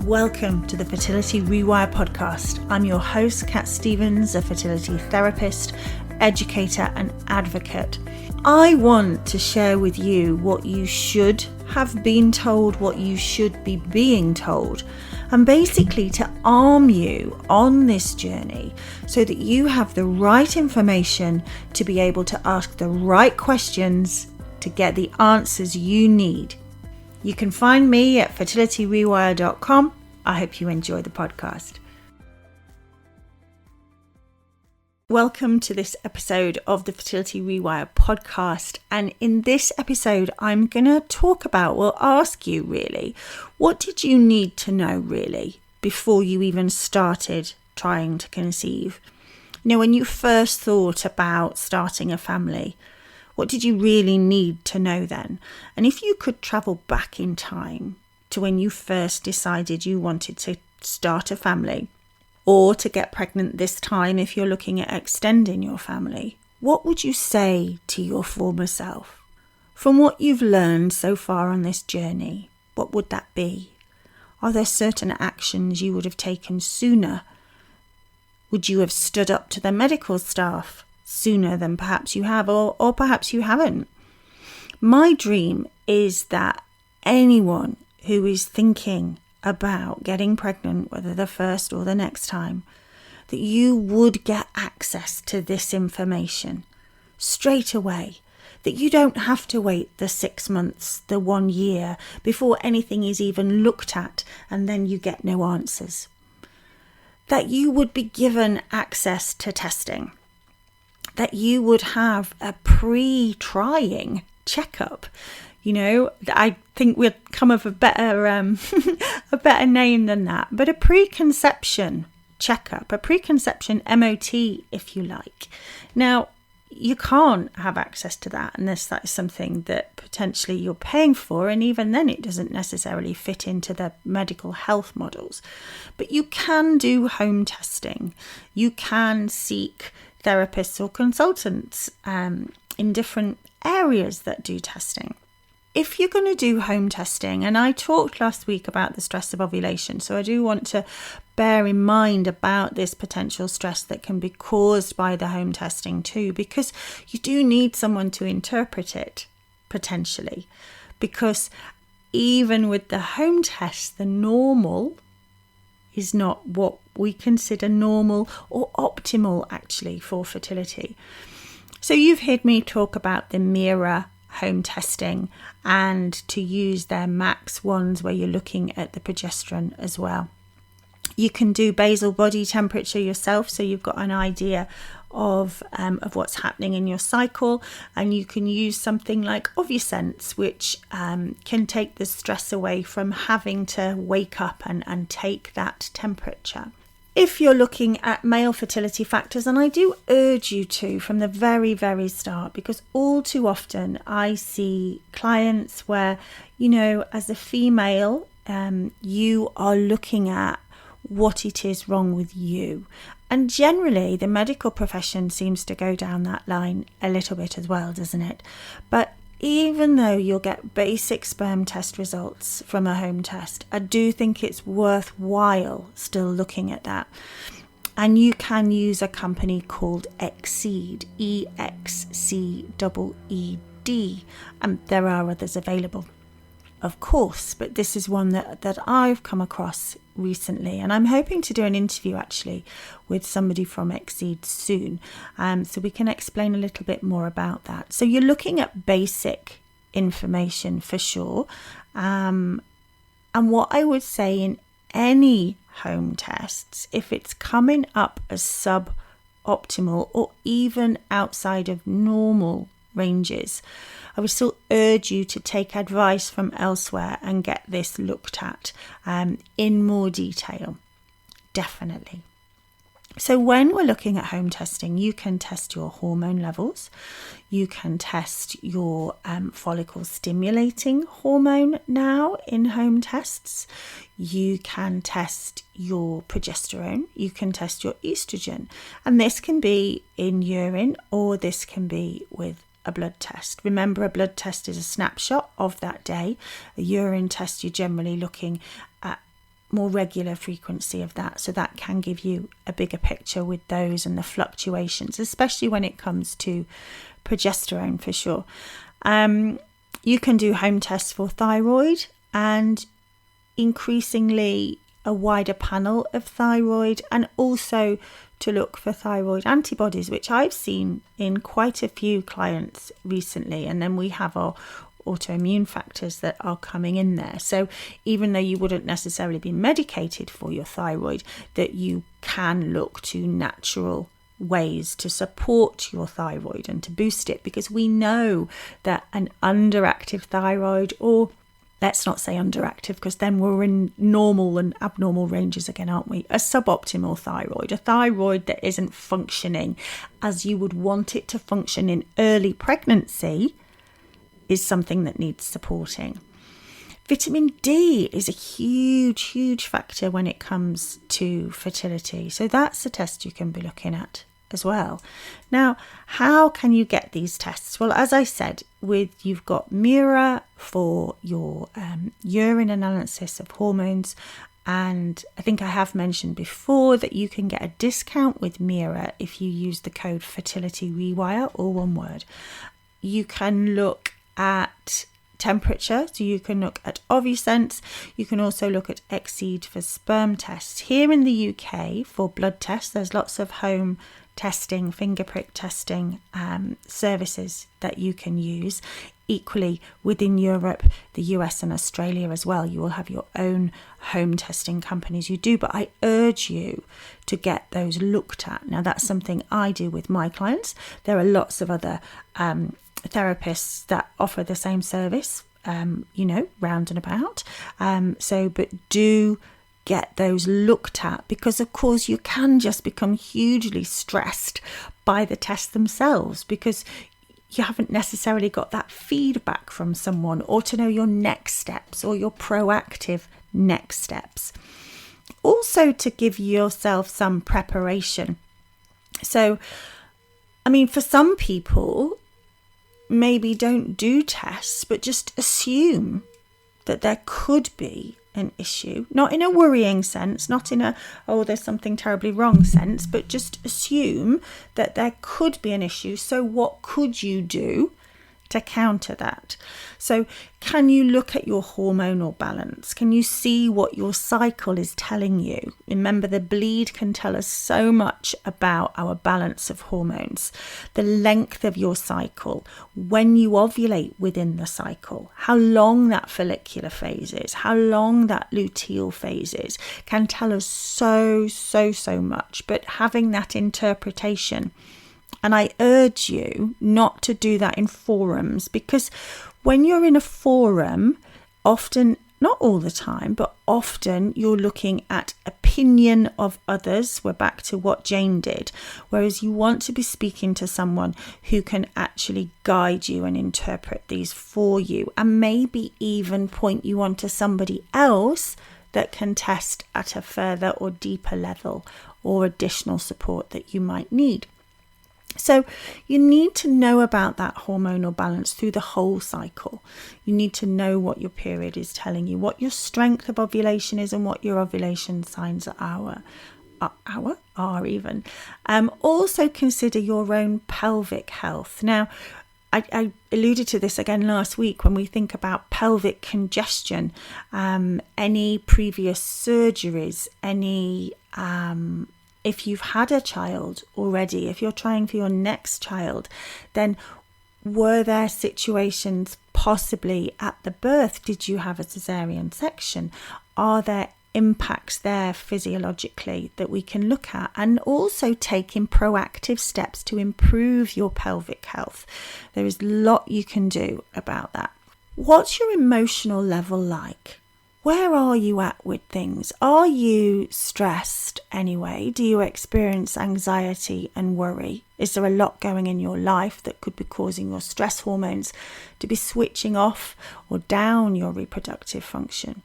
Welcome to the Fertility Rewire podcast. I'm your host, Kat Stevens, a fertility therapist, educator and advocate. I want to share with you what you should have been told, what you should be being told, and basically to arm you on this journey so that you have the right information to be able to ask the right questions to get the answers you need. You can find me at fertilityrewire.com. I hope you enjoy the podcast. Welcome to this episode of the Fertility Rewire podcast. And in this episode, I'm going to ask you really, what did you need to know really before you even started trying to conceive? You know, when you first thought about starting a family, what did you really need to know then? And if you could travel back in time to when you first decided you wanted to start a family or to get pregnant this time if you're looking at extending your family, what would you say to your former self? From what you've learned so far on this journey, what would that be? Are there certain actions you would have taken sooner? Would you have stood up to the medical staff sooner than perhaps you have, or perhaps you haven't? My dream is that anyone who is thinking about getting pregnant, whether the first or the next time, that you would get access to this information straight away, that you don't have to wait the 6 months, the 1 year before anything is even looked at and then you get no answers, that you would be given access to testing, that you would have a pre-trying checkup. You know, I think we'd come up with a better name than that, but a preconception checkup, a preconception MOT, if you like. Now, you can't have access to that unless that is something that potentially you're paying for, and even then it doesn't necessarily fit into the medical health models. But you can do home testing. You can seek therapists or consultants in different areas that do testing. If you're going to do home testing, and I talked last week about the stress of ovulation, so I do want to bear in mind about this potential stress that can be caused by the home testing too, because you do need someone to interpret it potentially, because even with the home test, the normal is not what we consider normal or optimal actually for fertility. So you've heard me talk about the mirror home testing and to use their max ones where you're looking at the progesterone as well. You can do basal body temperature yourself, so you've got an idea of what's happening in your cycle, and you can use something like OvuSense, which can take the stress away from having to wake up and take that temperature. If you're looking at male fertility factors, and I do urge you to from the very, very start, because all too often I see clients where, you know, as a female, you are looking at what it is wrong with you. And generally, the medical profession seems to go down that line a little bit as well, doesn't it? But even though you'll get basic sperm test results from a home test, I do think it's worthwhile still looking at that. And you can use a company called Exceed, EXCEED, and there are others available, of course, but this is one that I've come across recently, and I'm hoping to do an interview actually with somebody from Exceed soon, so we can explain a little bit more about that. So you're looking at basic information for sure, and what I would say in any home tests, if it's coming up as suboptimal or even outside of normal ranges, I would still urge you to take advice from elsewhere and get this looked at in more detail, definitely. So when we're looking at home testing, you can test your hormone levels, you can test your follicle stimulating hormone now in home tests, you can test your progesterone, you can test your estrogen, and this can be in urine or this can be with a blood test. Remember, a blood test is a snapshot of that day. A urine test, you're generally looking at more regular frequency of that, so that can give you a bigger picture with those and the fluctuations, especially when it comes to progesterone, for sure. You can do home tests for thyroid, and increasingly a wider panel of thyroid, and also to look for thyroid antibodies, which I've seen in quite a few clients recently. And then we have our autoimmune factors that are coming in there. So even though you wouldn't necessarily be medicated for your thyroid, that you can look to natural ways to support your thyroid and to boost it, because we know that an underactive thyroid, or let's not say underactive, because then we're in normal and abnormal ranges again, aren't we? A suboptimal thyroid, a thyroid that isn't functioning as you would want it to function in early pregnancy, is something that needs supporting. Vitamin D is a huge factor when it comes to fertility. So that's a test you can be looking at as well. Now, how can you get these tests? Well, as I said, you've got Mira for your urine analysis of hormones. And I think I have mentioned before that you can get a discount with Mira if you use the code Fertility Rewire, all one word. You can look at temperature, so you can look at Ovusense. You can also look at Exceed for sperm tests. Here in the UK, for blood tests, there's lots of home testing, finger prick testing services that you can use. Equally, within Europe, the US and Australia as well, you will have your own home testing companies. You do, but I urge you to get those looked at. Now, that's something I do with my clients. There are lots of other therapists that offer the same service, round and about. But do get those looked at, because of course you can just become hugely stressed by the tests themselves, because you haven't necessarily got that feedback from someone, or to know your next steps or your proactive next steps. Also, to give yourself some preparation. So, for some people, maybe don't do tests, but just assume that there could be an issue, not in a worrying sense, not in a, oh, there's something terribly wrong sense, but just assume that there could be an issue. So what could you do to counter that? So can you look at your hormonal balance? Can you see what your cycle is telling you? Remember, the bleed can tell us so much about our balance of hormones, the length of your cycle, when you ovulate within the cycle, how long that follicular phase is, how long that luteal phase is, can tell us so much. But having that interpretation, and I urge you not to do that in forums, because when you're in a forum, often, not all the time, but often you're looking at opinion of others. We're back to what Jane did. Whereas you want to be speaking to someone who can actually guide you and interpret these for you, and maybe even point you on to somebody else that can test at a further or deeper level, or additional support that you might need. So you need to know about that hormonal balance through the whole cycle. You need to know what your period is telling you, what your strength of ovulation is, and what your ovulation signs are even. Also consider your own pelvic health. Now, I alluded to this again last week when we think about pelvic congestion, any previous surgeries, if you've had a child already, if you're trying for your next child, then were there situations possibly at the birth? Did you have a cesarean section? Are there impacts there physiologically that we can look at, and also taking proactive steps to improve your pelvic health? There is a lot you can do about that. What's your emotional level like? Where are you at with things? Are you stressed anyway? Do you experience anxiety and worry? Is there a lot going in your life that could be causing your stress hormones to be switching off or down your reproductive function?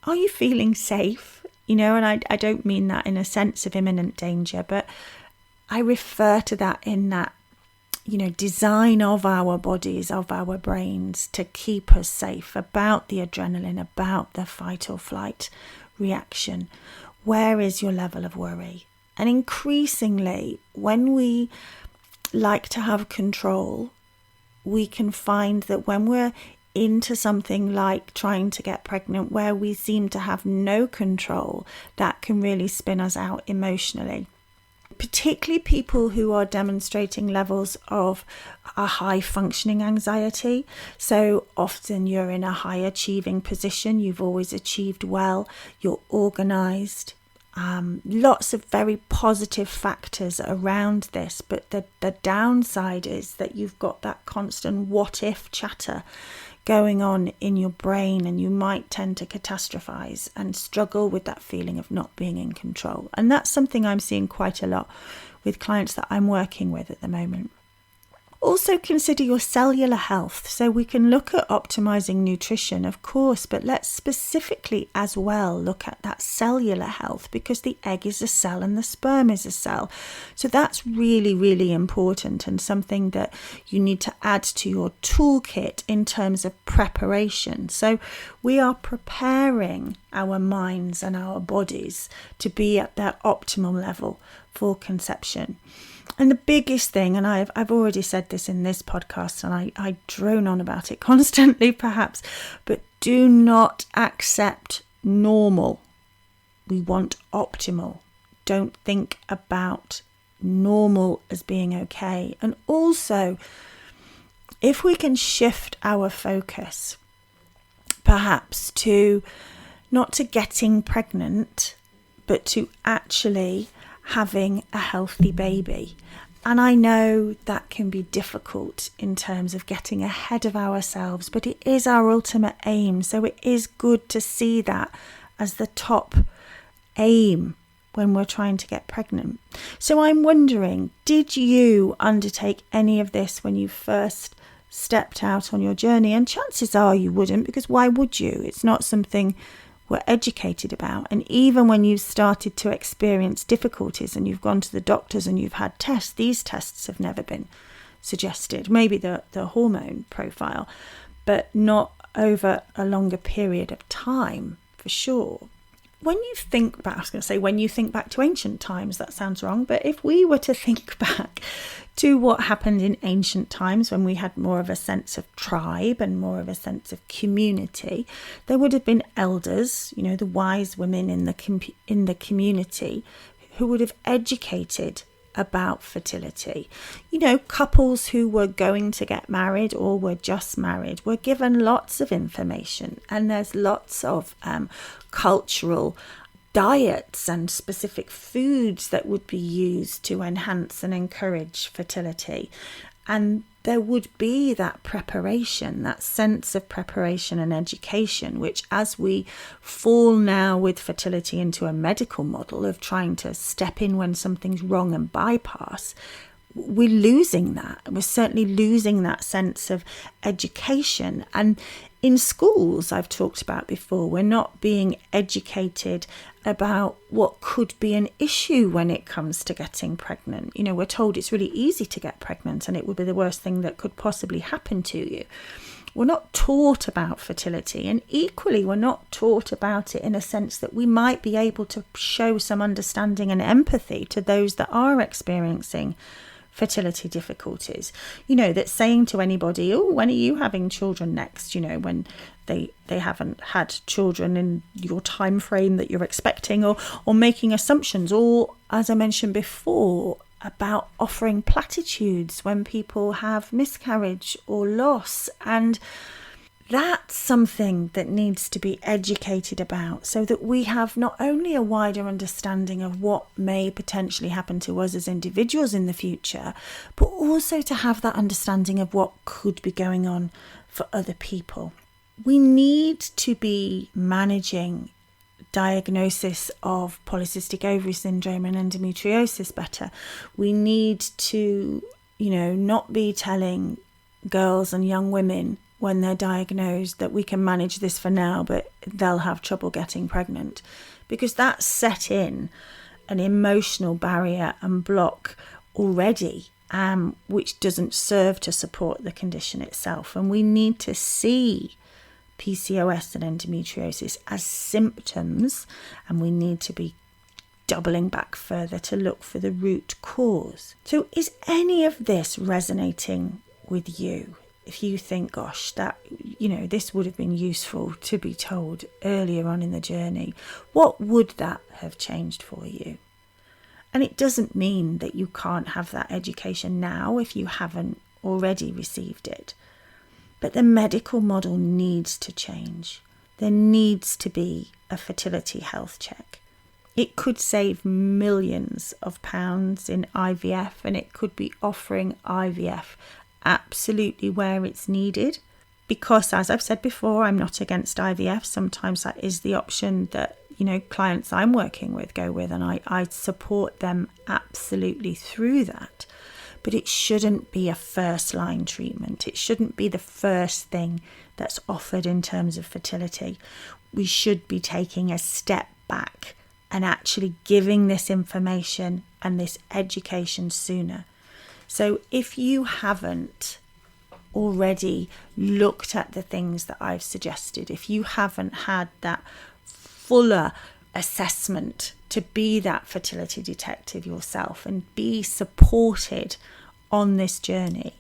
Are you feeling safe? And I don't mean that in a sense of imminent danger, but I refer to that in that, design of our bodies, of our brains, to keep us safe, about the adrenaline, about the fight or flight reaction? Where is your level of worry? And increasingly, when we like to have control, we can find that when we're into something like trying to get pregnant where we seem to have no control, that can really spin us out emotionally. Particularly people who are demonstrating levels of a high functioning anxiety. So often you're in a high achieving position, you've always achieved well, you're organized. Lots of very positive factors around this, but the downside is that you've got that constant what if chatter going on in your brain, and you might tend to catastrophize and struggle with that feeling of not being in control. And that's something I'm seeing quite a lot with clients that I'm working with at the moment. Also consider your cellular health. So we can look at optimizing nutrition, of course, but let's specifically as well look at that cellular health, because the egg is a cell and the sperm is a cell. So that's really, really important, and something that you need to add to your toolkit in terms of preparation. So we are preparing our minds and our bodies to be at their optimal level for conception. And the biggest thing, and I've already said this in this podcast, and I drone on about it constantly perhaps, but do not accept normal. We want optimal. Don't think about normal as being okay. And also, if we can shift our focus perhaps to not to getting pregnant, but to actually having a healthy baby. And I know that can be difficult in terms of getting ahead of ourselves, but it is our ultimate aim. So it is good to see that as the top aim when we're trying to get pregnant. So I'm wondering, did you undertake any of this when you first stepped out on your journey? And chances are you wouldn't, because why would you? It's not something we're educated about. And even when you've started to experience difficulties and you've gone to the doctors and you've had tests, these tests have never been suggested. Maybe the hormone profile, but not over a longer period of time, for sure. When you think back, I was going to say when you think back to ancient times, that sounds wrong, but if we were to think back to what happened in ancient times when we had more of a sense of tribe and more of a sense of community, there would have been elders, the wise women in the community who would have educated about fertility. Couples who were going to get married or were just married were given lots of information, and there's lots of cultural diets and specific foods that would be used to enhance and encourage fertility. And there would be that preparation, that sense of preparation and education, which as we fall now with fertility into a medical model of trying to step in when something's wrong and bypass, we're losing that. We're certainly losing that sense of education. And in schools, I've talked about before, we're not being educated about what could be an issue when it comes to getting pregnant. We're told it's really easy to get pregnant and it would be the worst thing that could possibly happen to you. We're not taught about fertility, and equally we're not taught about it in a sense that we might be able to show some understanding and empathy to those that are experiencing fertility difficulties. That saying to anybody, oh, when are you having children next? When they haven't had children in your time frame that you're expecting, or making assumptions, or as I mentioned before, about offering platitudes when people have miscarriage or loss. And that's something that needs to be educated about, so that we have not only a wider understanding of what may potentially happen to us as individuals in the future, but also to have that understanding of what could be going on for other people. We need to be managing diagnosis of polycystic ovary syndrome and endometriosis better. We need to, not be telling girls and young women when they're diagnosed that we can manage this for now, but they'll have trouble getting pregnant, because that's set in an emotional barrier and block already, which doesn't serve to support the condition itself. And we need to see PCOS and endometriosis as symptoms, and we need to be doubling back further to look for the root cause. So is any of this resonating with you? If you think, gosh, that, this would have been useful to be told earlier on in the journey, what would that have changed for you? And it doesn't mean that you can't have that education now if you haven't already received it. But the medical model needs to change. There needs to be a fertility health check. It could save millions of pounds in IVF, and it could be offering IVF absolutely where it's needed. Because, as I've said before, I'm not against IVF. Sometimes that is the option that, clients I'm working with go with, and I support them absolutely through that. But it shouldn't be a first line treatment. It shouldn't be the first thing that's offered in terms of fertility. We should be taking a step back and actually giving this information and this education sooner. So if you haven't already looked at the things that I've suggested, if you haven't had that fuller assessment to be that fertility detective yourself and be supported on this journey,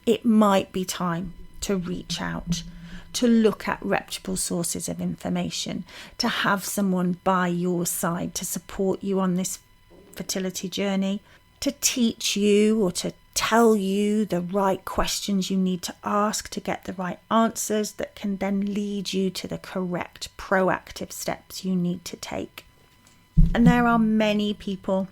it might be time to reach out, to look at reputable sources of information, to have someone by your side to support you on this fertility journey, to teach you or to tell you the right questions you need to ask to get the right answers that can then lead you to the correct proactive steps you need to take. And there are many people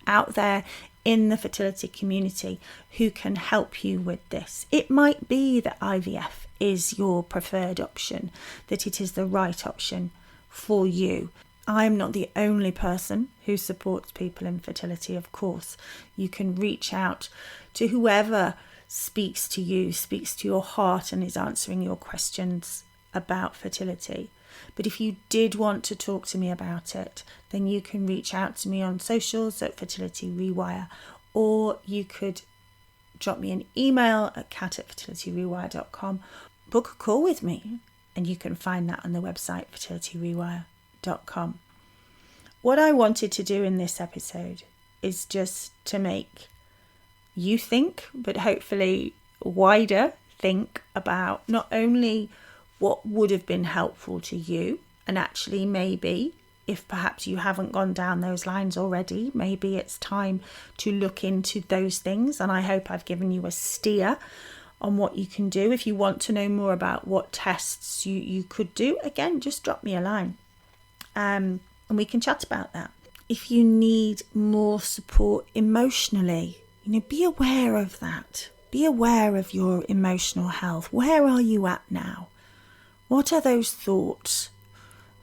out there in the fertility community who can help you with this. It might be that IVF is your preferred option, that it is the right option for you. I'm not the only person who supports people in fertility, of course. You can reach out to whoever speaks to you, speaks to your heart, and is answering your questions about fertility. But if you did want to talk to me about it, then you can reach out to me on socials at Fertility Rewire, or you could drop me an email at kat@fertilityrewire.com. Book a call with me, and you can find that on the website fertilityrewire.com. What I wanted to do in this episode is just to make you think, but hopefully wider think about not only what would have been helpful to you, and actually maybe if perhaps you haven't gone down those lines already, maybe it's time to look into those things. And I hope I've given you a steer on what you can do. If you want to know more about what tests you could do, again, just drop me a line and we can chat about that. If you need more support emotionally, be aware of that. Be aware of your emotional health. Where are you at now? What are those thoughts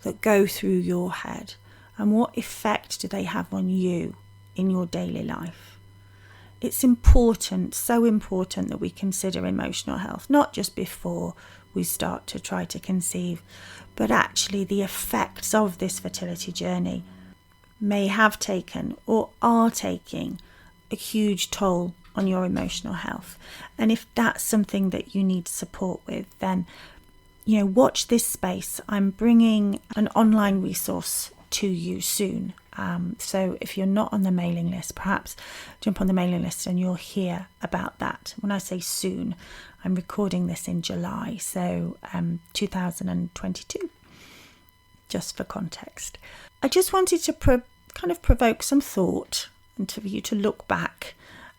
that go through your head, and what effect do they have on you in your daily life? It's important, so important, that we consider emotional health, not just before we start to try to conceive, but actually the effects of this fertility journey may have taken or are taking a huge toll on your emotional health. And if that's something that you need support with, then watch this space. I'm bringing an online resource to you soon. So if you're not on the mailing list, perhaps jump on the mailing list and you'll hear about that. When I say soon, I'm recording this in July, so 2022, just for context. I just wanted to kind of provoke some thought and for you to look back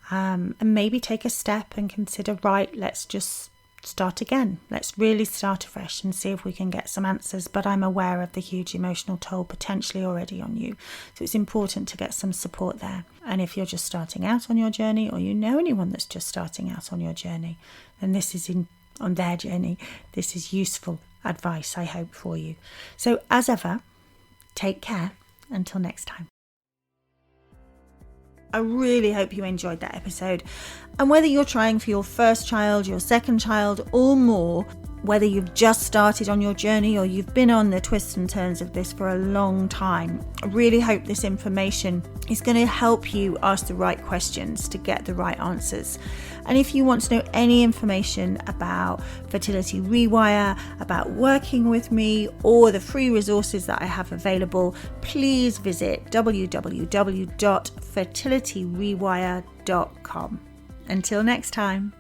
and maybe take a step and consider, right, let's just start again. Let's really start afresh and see if we can get some answers. But I'm aware of the huge emotional toll potentially already on you. So it's important to get some support there. And if you're just starting out on your journey, or you know anyone that's just starting out on your journey, then this is on their journey. This is useful advice, I hope, for you. So as ever, take care until next time. I really hope you enjoyed that episode. And whether you're trying for your first child, your second child, or more, Whether you've just started on your journey or you've been on the twists and turns of this for a long time, I really hope this information is going to help you ask the right questions to get the right answers. And if you want to know any information about Fertility Rewire, about working with me, or the free resources that I have available, please visit www.fertilityrewire.com. Until next time.